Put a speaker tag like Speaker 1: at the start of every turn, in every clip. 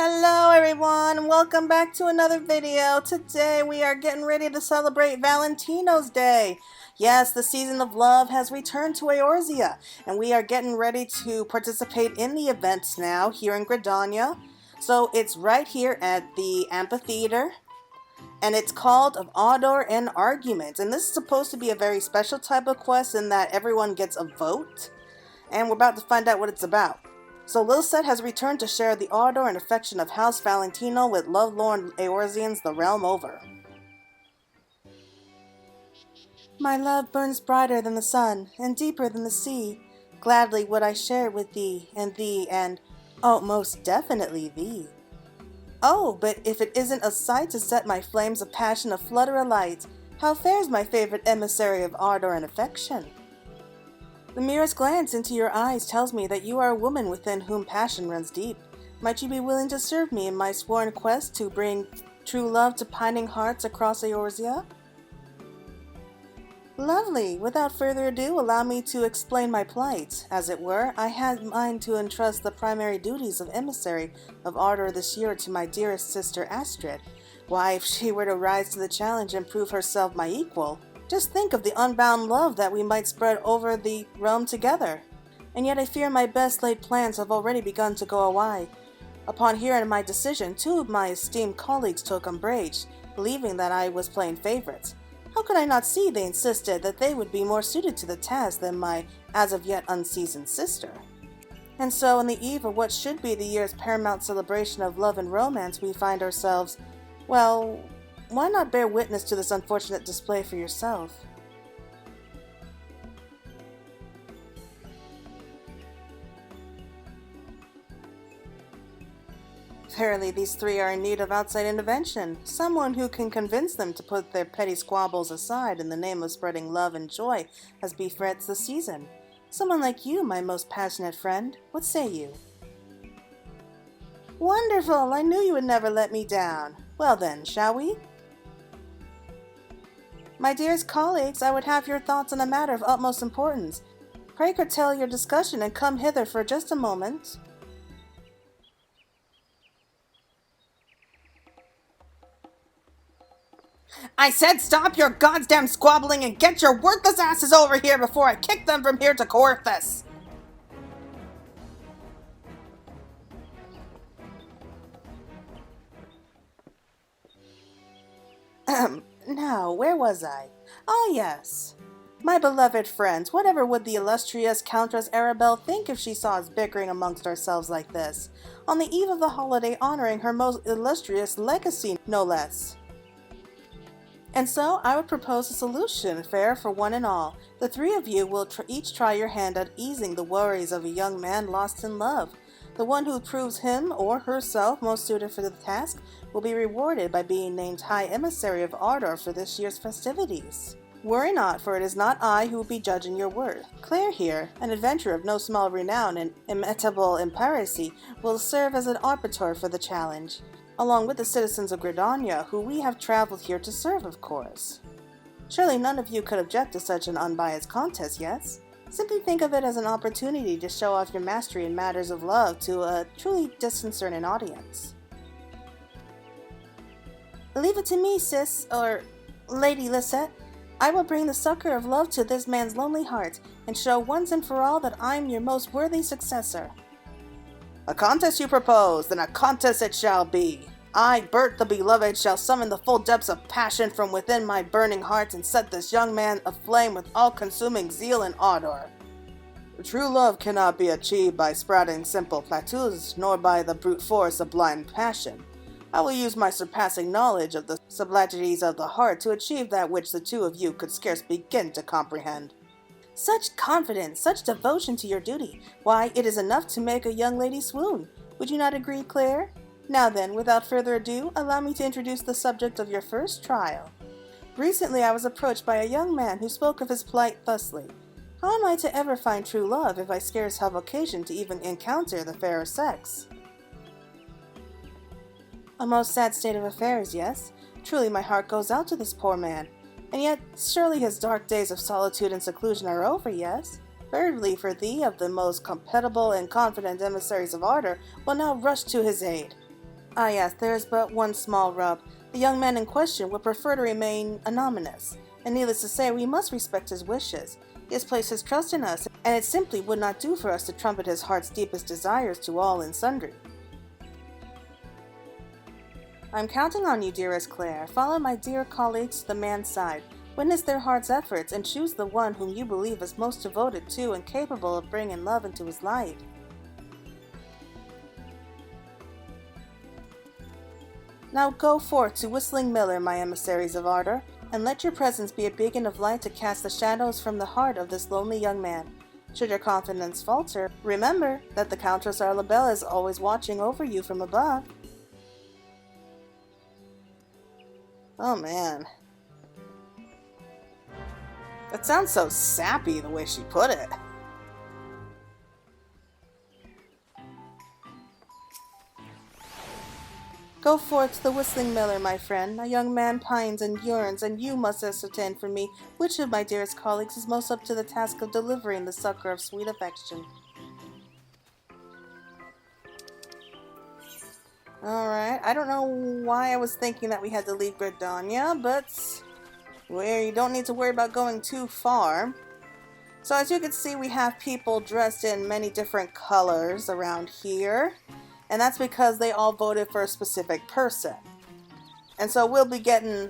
Speaker 1: Hello everyone, welcome back to another video. Today we are getting ready to celebrate Valentino's Day. Yes, the season of love has returned to Eorzea, and we are getting ready to participate in the events now here in Gridania. So it's right here at the amphitheater, and it's called of Ardor and Argument. And this is supposed to be a very special type of quest in that everyone gets a vote, and we're about to find out what it's about. So Lisette has returned to share the ardor and affection of House Valentino with lovelorn Eorzeans the realm over. My love burns brighter than the sun, and deeper than the sea. Gladly would I share it with thee, and oh, most definitely thee. Oh, but if it isn't a sight to set my flames of passion aflutter alight, how fares my favorite emissary of ardor and affection? The merest glance into your eyes tells me that you are a woman within whom passion runs deep. Might you be willing to serve me in my sworn quest to bring true love to pining hearts across Eorzea? Lovely! Without further ado, allow me to explain my plight. As it were, I had mine to entrust the primary duties of emissary of ardor this year to my dearest sister Astrid. Why, if she were to rise to the challenge and prove herself my equal, just think of the unbound love that we might spread over the realm together. And yet I fear my best laid plans have already begun to go awry. Upon hearing my decision, two of my esteemed colleagues took umbrage, believing that I was playing favorites. How could I not see they insisted that they would be more suited to the task than my as-of-yet unseasoned sister? And so, on the eve of what should be the year's paramount celebration of love and romance, we find ourselves, well, why not bear witness to this unfortunate display for yourself? Verily, these three are in need of outside intervention, someone who can convince them to put their petty squabbles aside in the name of spreading love and joy as befits the season. Someone like you, my most passionate friend. What say you? Wonderful! I knew you would never let me down. Well then, shall we? My dearest colleagues, I would have your thoughts on a matter of utmost importance. Pray curtail your discussion and come hither for just a moment. I said stop your goddamn squabbling and get your worthless asses over here before I kick them from here to Coerthus! Now, where was I? Ah, yes. My beloved friends, whatever would the illustrious Countess Arabelle think if she saw us bickering amongst ourselves like this, on the eve of the holiday honoring her most illustrious legacy, no less? And so I would propose a solution, fair for one and all. The three of you will each try your hand at easing the worries of a young man lost in love. The one who proves him or herself most suited for the task will be rewarded by being named High Emissary of Ardor for this year's festivities. Worry not, for it is not I who will be judging your worth. Claire here, an adventurer of no small renown and imitable in piracy, will serve as an arbiter for the challenge, along with the citizens of Gridania, who we have traveled here to serve, of course. Surely none of you could object to such an unbiased contest, yes? Simply think of it as an opportunity to show off your mastery in matters of love to a truly disconcerting audience. Leave it to me, sis, or Lady Lisette. I will bring the succor of love to this man's lonely heart, and show once and for all that I am your most worthy successor. A contest you propose, then a contest it shall be. I, Bert the Beloved, shall summon the full depths of passion from within my burning heart and set this young man aflame with all-consuming zeal and ardor. True love cannot be achieved by sprouting simple plateaus, nor by the brute force of blind passion. I will use my surpassing knowledge of the sublimities of the heart to achieve that which the two of you could scarce begin to comprehend. Such confidence, such devotion to your duty. Why, it is enough to make a young lady swoon. Would you not agree, Claire? Now then, without further ado, allow me to introduce the subject of your first trial. Recently I was approached by a young man who spoke of his plight thusly. How am I to ever find true love if I scarce have occasion to even encounter the fairer sex? A most sad state of affairs, yes? Truly my heart goes out to this poor man. And yet, surely his dark days of solitude and seclusion are over, yes? Thirdly, for thee, of the most compatible and confident emissaries of ardor, will now rush to his aid. Ah yes, there is but one small rub. The young man in question would prefer to remain anonymous, and needless to say, we must respect his wishes. He has placed his trust in us, and it simply would not do for us to trumpet his heart's deepest desires to all and sundry. I'm counting on you, dearest Claire. Follow my dear colleagues to the man's side. Witness their heart's efforts, and choose the one whom you believe is most devoted to and capable of bringing love into his life. Now go forth to Whistling Miller, my emissaries of ardor, and let your presence be a beacon of light to cast the shadows from the heart of this lonely young man. Should your confidence falter, remember that the Countess Arlabella is always watching over you from above. Oh man. That sounds so sappy the way she put it. Go forth to the Whistling Miller, my friend. A young man pines and yearns, and you must ascertain for me which of my dearest colleagues is most up to the task of delivering the succor of sweet affection. Alright, I don't know why I was thinking that we had to leave Gridania, but we don't need to worry about going too far. So as you can see, we have people dressed in many different colors around here. And that's because they all voted for a specific person. And so we'll be getting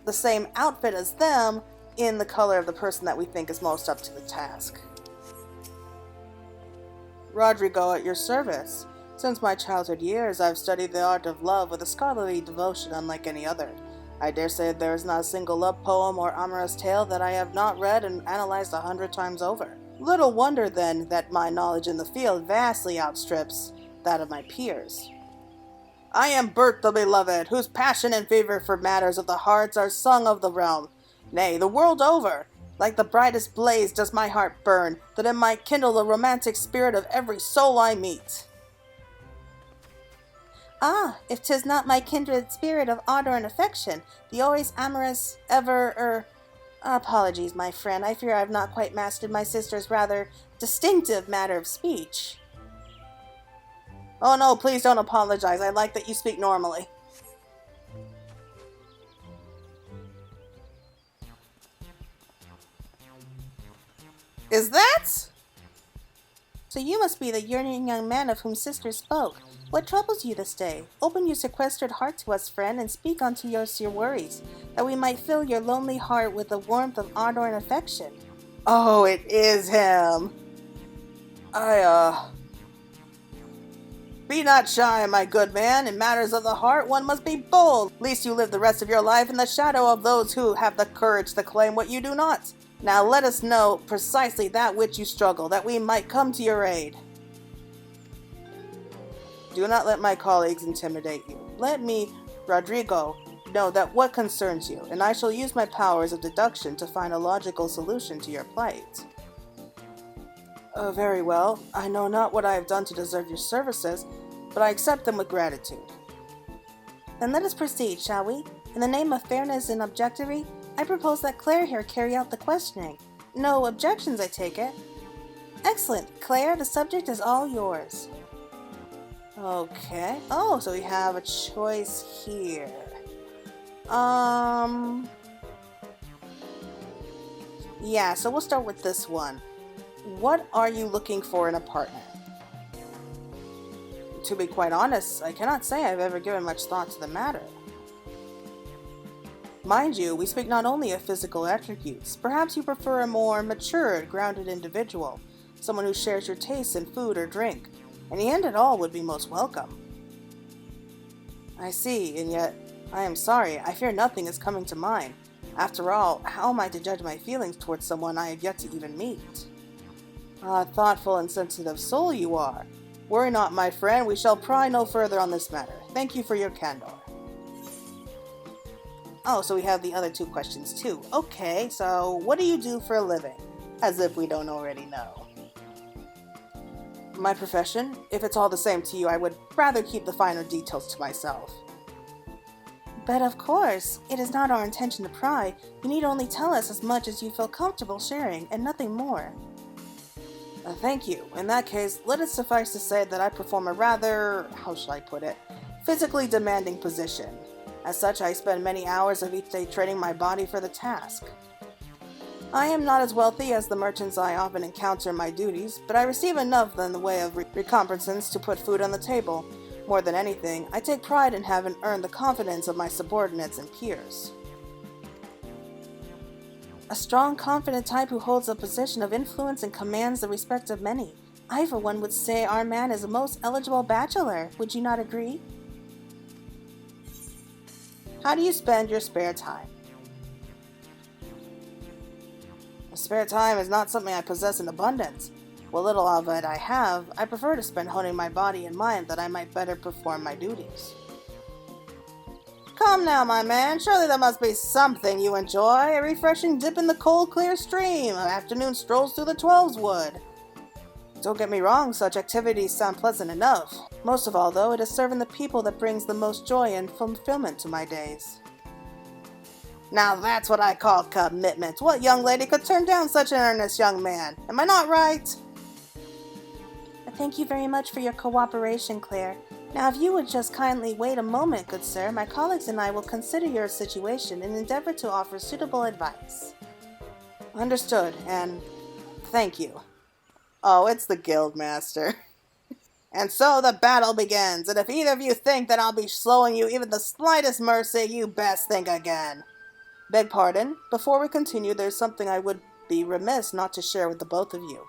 Speaker 1: the same outfit as them in the color of the person that we think is most up to the task. Rodrigo, at your service. Since my childhood years, I've studied the art of love with a scholarly devotion unlike any other. I dare say there is not a single love poem or amorous tale that I have not read and analyzed 100 times over. Little wonder, then, that my knowledge in the field vastly outstrips that of my peers. I am Bert the Beloved, whose passion and fever for matters of the hearts are sung of the realm, nay, the world over. Like the brightest blaze does my heart burn, that it might kindle the romantic spirit of every soul I meet. Ah, if 'tis not my kindred spirit of ardor and affection, the always amorous, apologies, my friend, I fear I have not quite mastered my sister's rather distinctive matter of speech. Oh no, please don't apologize. I like that you speak normally. Is that? So you must be the yearning young man of whom sister spoke. What troubles you this day? Open your sequestered heart to us, friend, and speak unto us your worries, that we might fill your lonely heart with the warmth of ardor and affection. Oh, it is him. Be not shy, my good man. In matters of the heart, one must be bold, lest you live the rest of your life in the shadow of those who have the courage to claim what you do not. Now let us know precisely that which you struggle, that we might come to your aid. Do not let my colleagues intimidate you. Let me, Rodrigo, know that what concerns you, and I shall use my powers of deduction to find a logical solution to your plight. Very well. I know not what I have done to deserve your services, but I accept them with gratitude. Then let us proceed, shall we? In the name of fairness and objectivity, I propose that Claire here carry out the questioning. No objections, I take it. Excellent. Claire, the subject is all yours. Okay. Oh, so we have a choice here. Yeah, so we'll start with this one. What are you looking for in a partner? To be quite honest, I cannot say I've ever given much thought to the matter. Mind you, we speak not only of physical attributes. Perhaps you prefer a more mature, grounded individual, someone who shares your tastes in food or drink. Any end at all would be most welcome. I see, and yet, I am sorry, I fear nothing is coming to mind. After all, how am I to judge my feelings towards someone I have yet to even meet? Ah, thoughtful and sensitive soul you are. Worry not, my friend, we shall pry no further on this matter. Thank you for your candor. Oh, so we have the other two questions too. Okay, so what do you do for a living? As if we don't already know. My profession? If it's all the same to you, I would rather keep the finer details to myself. But of course, it is not our intention to pry. You need only tell us as much as you feel comfortable sharing, and nothing more. Thank you. In that case, let it suffice to say that I perform a rather, how shall I put it, physically demanding position. As such, I spend many hours of each day training my body for the task. I am not as wealthy as the merchants I often encounter in my duties, but I receive enough in the way of recompense to put food on the table. More than anything, I take pride in having earned the confidence of my subordinates and peers. A strong, confident type who holds a position of influence and commands the respect of many. I, for one, would say our man is a most eligible bachelor. Would you not agree? How do you spend your spare time? Spare time is not something I possess in abundance. What little of it I have, I prefer to spend honing my body and mind that I might better perform my duties. Come now, my man, surely there must be something you enjoy. A refreshing dip in the cold, clear stream, afternoon strolls through the 12's wood. Don't get me wrong, such activities sound pleasant enough. Most of all, though, it is serving the people that brings the most joy and fulfillment to my days. Now that's what I call commitment. What young lady could turn down such an earnest young man? Am I not right? Thank you very much for your cooperation, Claire. Now if you would just kindly wait a moment, good sir, my colleagues and I will consider your situation and endeavor to offer suitable advice. Understood, and thank you. Oh, it's the Guildmaster. And so the battle begins, and if either of you think that I'll be showing you even the slightest mercy, you best think again. Beg pardon, before we continue, there's something I would be remiss not to share with the both of you.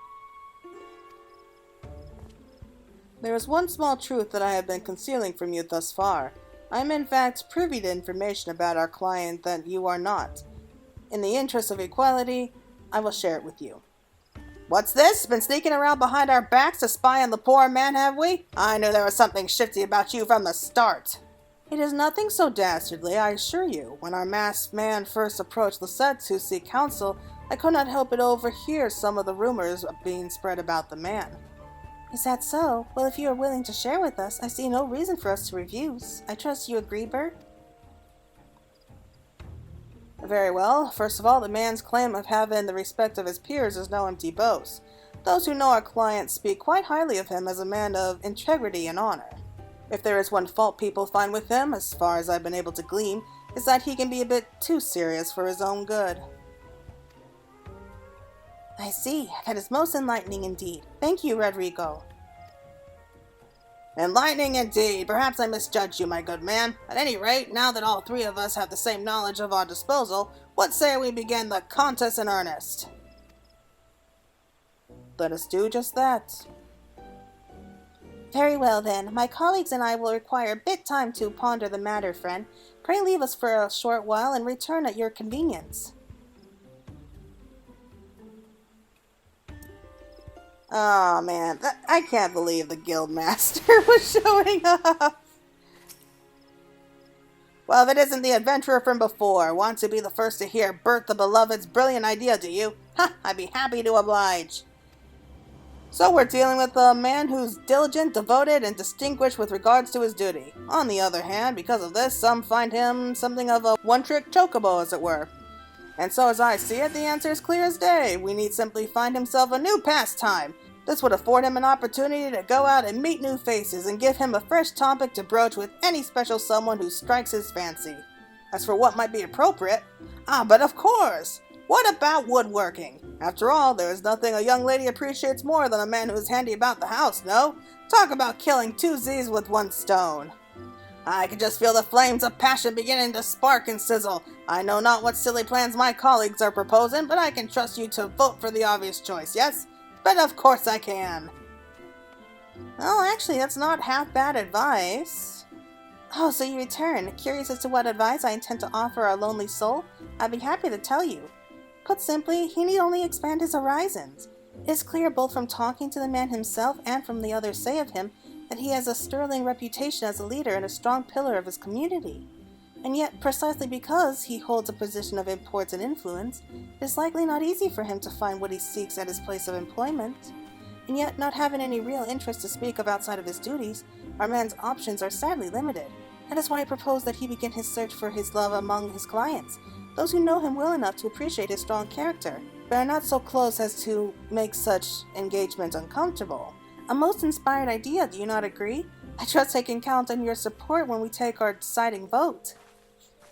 Speaker 1: There is one small truth that I have been concealing from you thus far. I am in fact privy to information about our client that you are not. In the interest of equality, I will share it with you. What's this? Been sneaking around behind our backs to spy on the poor man, have we? I knew there was something shifty about you from the start. It is nothing so dastardly, I assure you. When our masked man first approached Lisette to seek counsel, I could not help but overhear some of the rumors being spread about the man. Is that so? Well, if you are willing to share with us, I see no reason for us to refuse. I trust you agree, Bert? Very well. First of all, the man's claim of having the respect of his peers is no empty boast. Those who know our client speak quite highly of him as a man of integrity and honor. If there is one fault people find with him, as far as I've been able to glean, is that he can be a bit too serious for his own good. I see. That is most enlightening indeed. Thank you, Rodrigo. Enlightening indeed. Perhaps I misjudged you, my good man. At any rate, now that all three of us have the same knowledge of our disposal, what say we begin the contest in earnest? Let us do just that. Very well then. My colleagues and I will require a bit time to ponder the matter, friend. Pray leave us for a short while and return at your convenience. Oh man, I can't believe the Guildmaster was showing up. Well, if it isn't the adventurer from before, want to be the first to hear Bert the Beloved's brilliant idea, do you? Ha! I'd be happy to oblige. So we're dealing with a man who's diligent, devoted, and distinguished with regards to his duty. On the other hand, because of this, some find him something of a one-trick chocobo, as it were. And so as I see it, the answer is clear as day. We need simply find himself a new pastime. This would afford him an opportunity to go out and meet new faces and give him a fresh topic to broach with any special someone who strikes his fancy. As for what might be appropriate, but of course! What about woodworking? After all, there is nothing a young lady appreciates more than a man who is handy about the house, no? Talk about killing two Z's with one stone. I can just feel the flames of passion beginning to spark and sizzle. I know not what silly plans my colleagues are proposing, but I can trust you to vote for the obvious choice, yes? But of course I can. Well, actually, that's not half bad advice. Oh, so you return. Curious as to what advice I intend to offer our lonely soul? I'd be happy to tell you. Put simply, he need only expand his horizons. It is clear both from talking to the man himself and from the others say of him that he has a sterling reputation as a leader and a strong pillar of his community. And yet, precisely because he holds a position of importance and influence, it is likely not easy for him to find what he seeks at his place of employment. And yet, not having any real interest to speak of outside of his duties, our man's options are sadly limited. That is why I propose that he begin his search for his love among his clients, those who know him well enough to appreciate his strong character, but are not so close as to make such engagement uncomfortable. A most inspired idea, do you not agree? I trust I can count on your support when we take our deciding vote.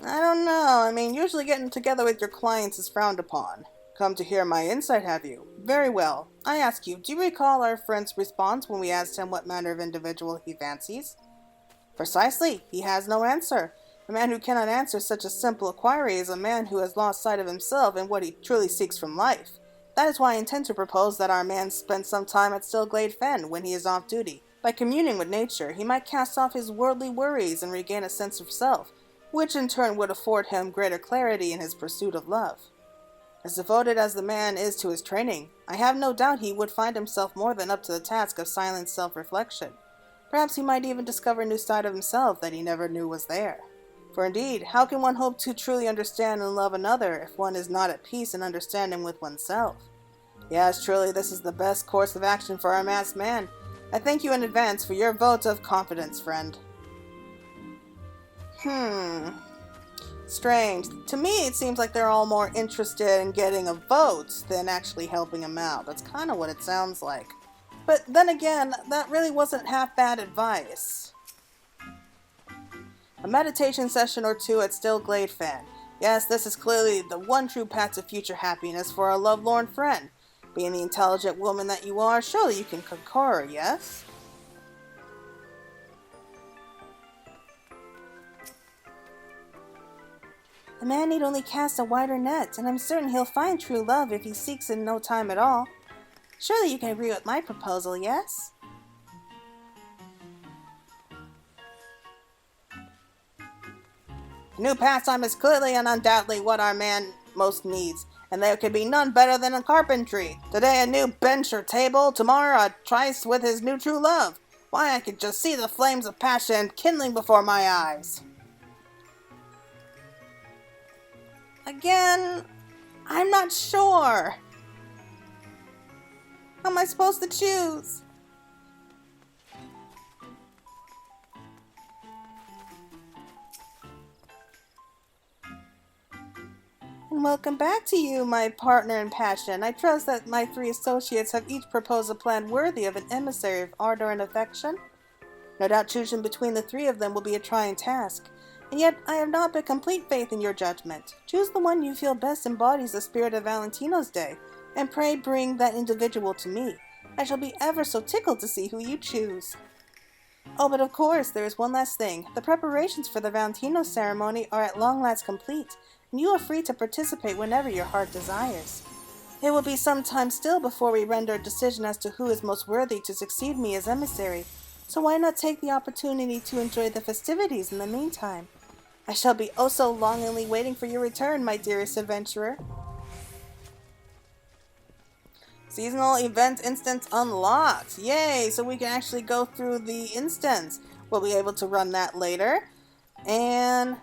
Speaker 1: I don't know. I mean, usually getting together with your clients is frowned upon. Come to hear my insight, have you? Very well. I ask you, do you recall our friend's response when we asked him what manner of individual he fancies? Precisely. He has no answer. A man who cannot answer such a simple inquiry is a man who has lost sight of himself and what he truly seeks from life. That is why I intend to propose that our man spend some time at Stillglade Fen when he is off duty. By communing with nature, he might cast off his worldly worries and regain a sense of self, which in turn would afford him greater clarity in his pursuit of love. As devoted as the man is to his training, I have no doubt he would find himself more than up to the task of silent self-reflection. Perhaps he might even discover a new side of himself that he never knew was there. For indeed, how can one hope to truly understand and love another if one is not at peace and understanding with oneself? Yes, truly, this is the best course of action for our masked man. I thank you in advance for your vote of confidence, friend. Strange. To me, it seems like they're all more interested in getting a vote than actually helping him out. That's kind of what it sounds like. But then again, that really wasn't half bad advice. A meditation session or two at Stillglade Fen. Yes, this is clearly the one true path to future happiness for our lovelorn friend. Being the intelligent woman that you are, surely you can concur, yes? A man need only cast a wider net, and I'm certain he'll find true love if he seeks in no time at all. Surely you can agree with my proposal, yes? A new pastime is clearly and undoubtedly what our man most needs, and there could be none better than a carpentry. Today a new bench or table, tomorrow a tryst with his new true love. Why, I could just see the flames of passion kindling before my eyes. Again, I'm not sure. How am I supposed to choose? And welcome back to you, my partner in passion. I trust that my 3 associates have each proposed a plan worthy of an emissary of ardor and affection. No doubt choosing between the 3 of them will be a trying task. And yet, I have not but complete faith in your judgment. Choose the one you feel best embodies the spirit of Valentino's Day, and pray bring that individual to me. I shall be ever so tickled to see who you choose. Oh, but of course, there is one last thing. The preparations for the Valentino ceremony are at long last complete, and you are free to participate whenever your heart desires. It will be some time still before we render a decision as to who is most worthy to succeed me as emissary, so why not take the opportunity to enjoy the festivities in the meantime? I shall be oh so longingly waiting for your return, my dearest adventurer. Seasonal event instance unlocked. Yay! So we can actually go through the instance. We'll be able to run that later. And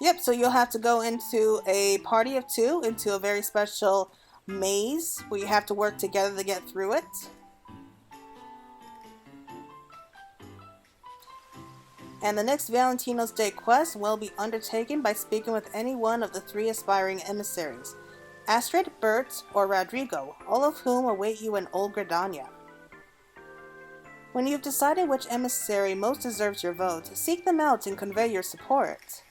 Speaker 1: yep, so you'll have to go into a party of 2, into a very special maze where you have to work together to get through it. And the next Valentino's Day quest will be undertaken by speaking with any one of the 3 aspiring emissaries, Astrid, Bert, or Rodrigo, all of whom await you in Old Gridania. When you've decided which emissary most deserves your vote, seek them out and convey your support.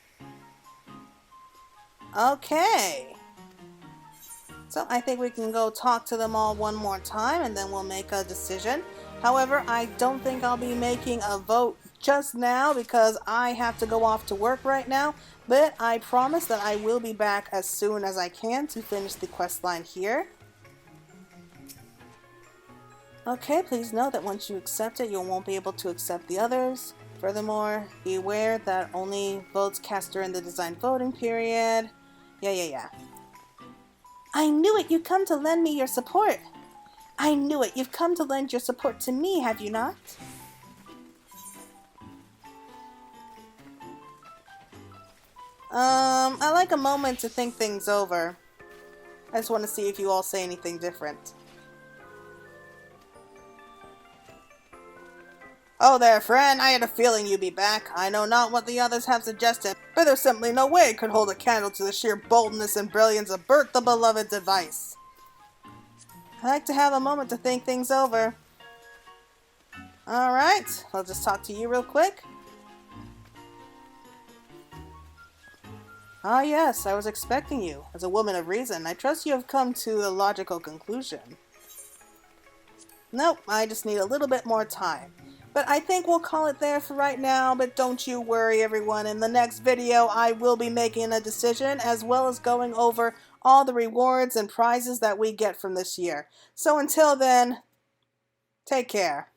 Speaker 1: Okay. So I think we can go talk to them all one more time and then we'll make a decision. However, I don't think I'll be making a vote just now because I have to go off to work right now, but I promise that I will be back as soon as I can to finish the quest line here. Okay, please note that once you accept it, you won't be able to accept the others. Furthermore, be aware that only votes cast during the design voting period. Yeah. I knew it! You've come to lend me your support! I knew it! You've come to lend your support to me, have you not? I like a moment to think things over. I just want to see if you all say anything different. Oh there, friend, I had a feeling you'd be back. I know not what the others have suggested, but there's simply no way it could hold a candle to the sheer boldness and brilliance of Bert the Beloved's advice. I like to have a moment to think things over. Alright, I'll just talk to you real quick. Ah yes, I was expecting you. As a woman of reason, I trust you have come to a logical conclusion. Nope, I just need a little bit more time. But I think we'll call it there for right now, but don't you worry everyone. In the next video, I will be making a decision as well as going over all the rewards and prizes that we get from this year. So until then, take care.